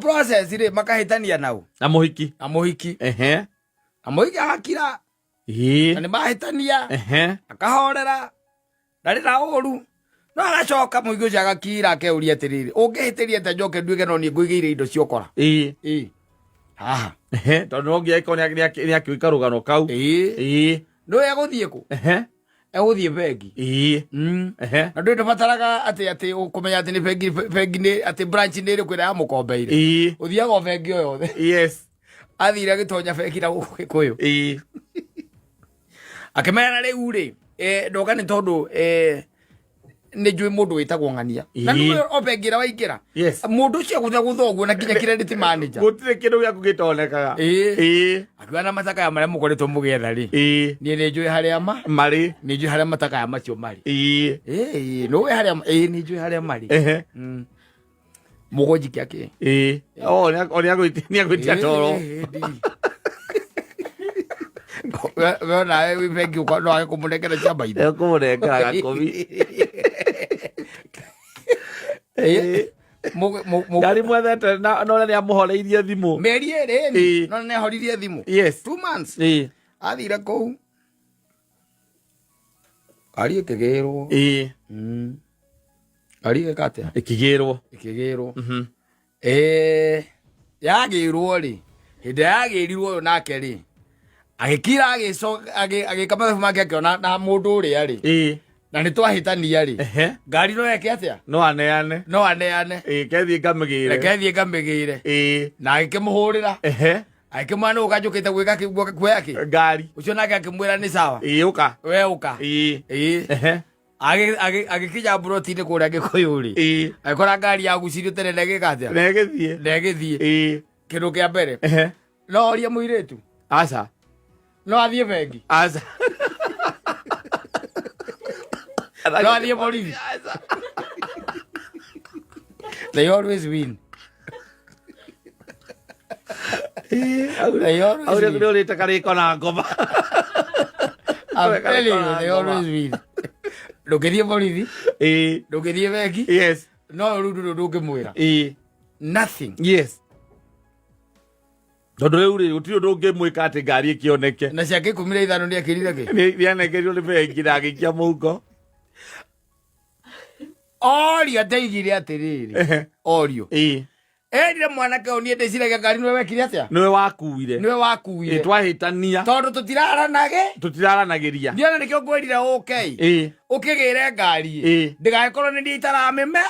process ri makahitania nau amuhiki amuhiki akira ni mahitania akahorera ndari na uru no agacoka muigi ucio agakira akeuria atiriri ungihitiria te njoke nduike no ni nguigire indo ciokora haha tondu no ngia iko ni akiuika rugano kau no eguthie ku eguthie bengi na ndu ndabataraga ati ukumenya ati ni bengi ni ati branch ni ri kwira ya mukombeire uthiaga bengi o yothe athira agitonya bengi na gikuyu akimera riu ri ndoka ni tondu ni njui mundu witagwo ng'ania na ndu obengira waingira mundu ucio guthe guthoguo na kinya credit manager gutire kindu gya kugitonekaga akiwana mataka ya maria mukoretwo mugetha ri ni njui haria mari ni njui haria mataka ya macio mari no we haria ni njui haria mari mugoji kiake ni agwitia toro na we bengi uko no akumunekera chamba ide akumunekera gakomi Gari mwethete no ni amuhoreirie thimu meri eri no ni ahoririe thimu 2 months athire kou ari ikigirwo ari ikate ikigirwo yagirwo ri hinde yagirirwo nake ri agikira agikama make akiona na mundu uri ari na ni twahitania ri ngari no yake atia no aneane kethi ngamigire na agikimuhurira akimwana ukajukite gwika kigwa ki ngari ucio nake akimwira ni sawa uka we uka agikija brotine kuria gikuyu ri akora ngari yagucirio tene ndegikatia ndegithie kindu kia mbere no oria muiretu aca no athie bengi no athie borithi they always win they always kariko na ngoma I'm telling you, they always win. Ndugithie borithi ndugithie bengi no rudu ndungimwira nothing tondu riu ri gutiri ndungimwika ati ngari ikioneke na ciake 15 ni akirire ki ni anekerio ni bengi na agikia muhuko orio ateigire atiriri orio erire mwanake oni ndeciragia ngari niwe wekire atia niwe wakuire twahitania tondu tutiraranagiria ndiona nikio ngwirire ukigire ngari ndigagikorwo ni ndie itarameme